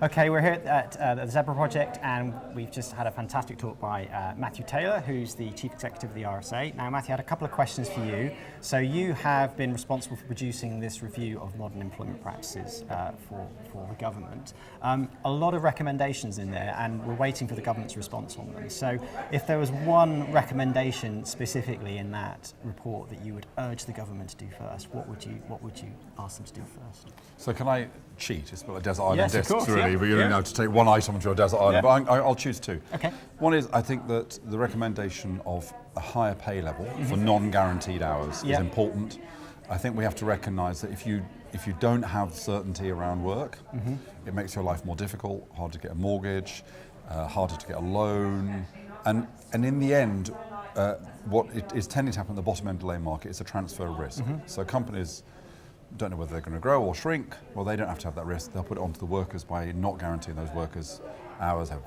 Okay, we're here at the Zebra Project, and we've just had a fantastic talk by Matthew Taylor, who's the Chief Executive of the RSA. Now, Matthew, I had a couple of questions for you. So you have been responsible for producing this review of modern employment practices for the government. A lot of recommendations in there, and we're waiting for the government's response on them. So if there was one recommendation specifically in that report that you would urge the government to do first, what would you ask them to do first? So can I cheat? It's like desert island Yes, of discs, course, really, yeah. but you don't know to take one item to a desert island, Yeah. but I'll choose two. Okay. One is, I think that the recommendation of a higher pay level for non-guaranteed hours is important. I think we have to recognise that if you don't have certainty around work, it makes your life more difficult, hard to get a mortgage, harder to get a loan, and in the end, what is tending to happen at the bottom end of the labour market is a transfer of risk. So companies don't know whether they're going to grow or shrink. Well, they don't have to have that risk. They'll put it onto the workers by not guaranteeing those workers hours, have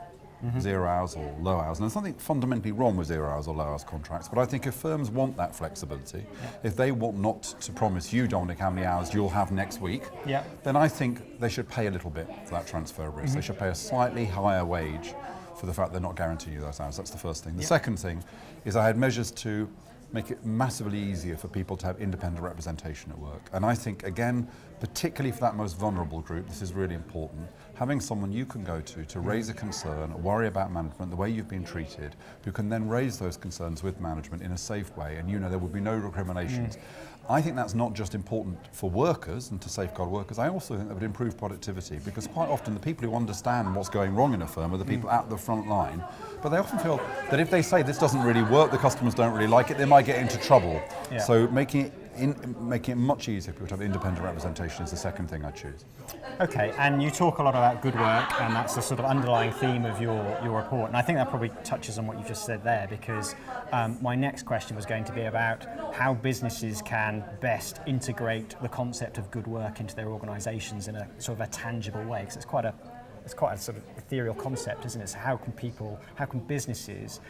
0 hours or low hours. And there's something fundamentally wrong with 0 hours or low hours contracts. But I think if firms want that flexibility, if they want not to promise you, Dominic, how many hours you'll have next week, then I think they should pay a little bit for that transfer of risk. They should pay a slightly higher wage for the fact they're not guaranteeing you those hours. That's the first thing. The second thing is I had measures to make it massively easier for people to have independent representation at work. And I think, again, particularly for that most vulnerable group, this is really important. Having someone you can go to raise a concern, worry about management, the way you've been treated, who can then raise those concerns with management in a safe way, and there will be no recriminations. I think that's not just important for workers and to safeguard workers. I also think that would improve productivity, because quite often the people who understand what's going wrong in a firm are the people at the front line. But they often feel that if they say this doesn't really work, the customers don't really like it, they might get into trouble. So making it much easier for people to have independent representation is the second thing I choose. Okay, and you talk a lot about good work, and that's the sort of underlying theme of your report. And I think that probably touches on what you just said there, because my next question was going to be about how businesses can best integrate the concept of good work into their organisations in a sort of a tangible way, because it's quite a sort of ethereal concept, isn't it? So how can businesses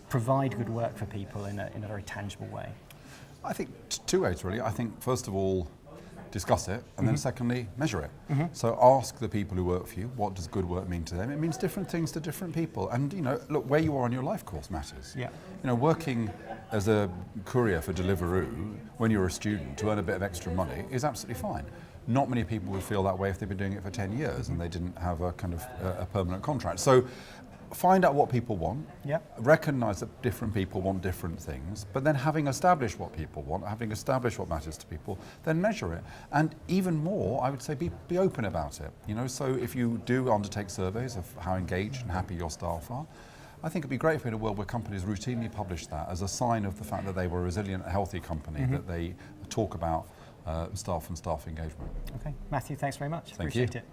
provide good work for people in a very tangible way? I think two ways, really. I think, first of all, discuss it, and then secondly, measure it. So ask the people who work for you, what does good work mean to them? It means different things to different people. And, look, where you are on your life course matters. Working as a courier for Deliveroo when you're a student to earn a bit of extra money is absolutely fine. Not many people would feel that way if they've been doing it for 10 years and they didn't have a kind of a permanent contract. So find out what people want, recognise that different people want different things, but then having established what people want, having established what matters to people, then measure it. And even more, I would say be open about it. So if you do undertake surveys of how engaged and happy your staff are, I think it'd be great if in a world where companies routinely publish that as a sign of the fact that they were a resilient, healthy company, that they talk about staff and staff engagement. Okay, Matthew, thanks very much. Thank Appreciate you. it.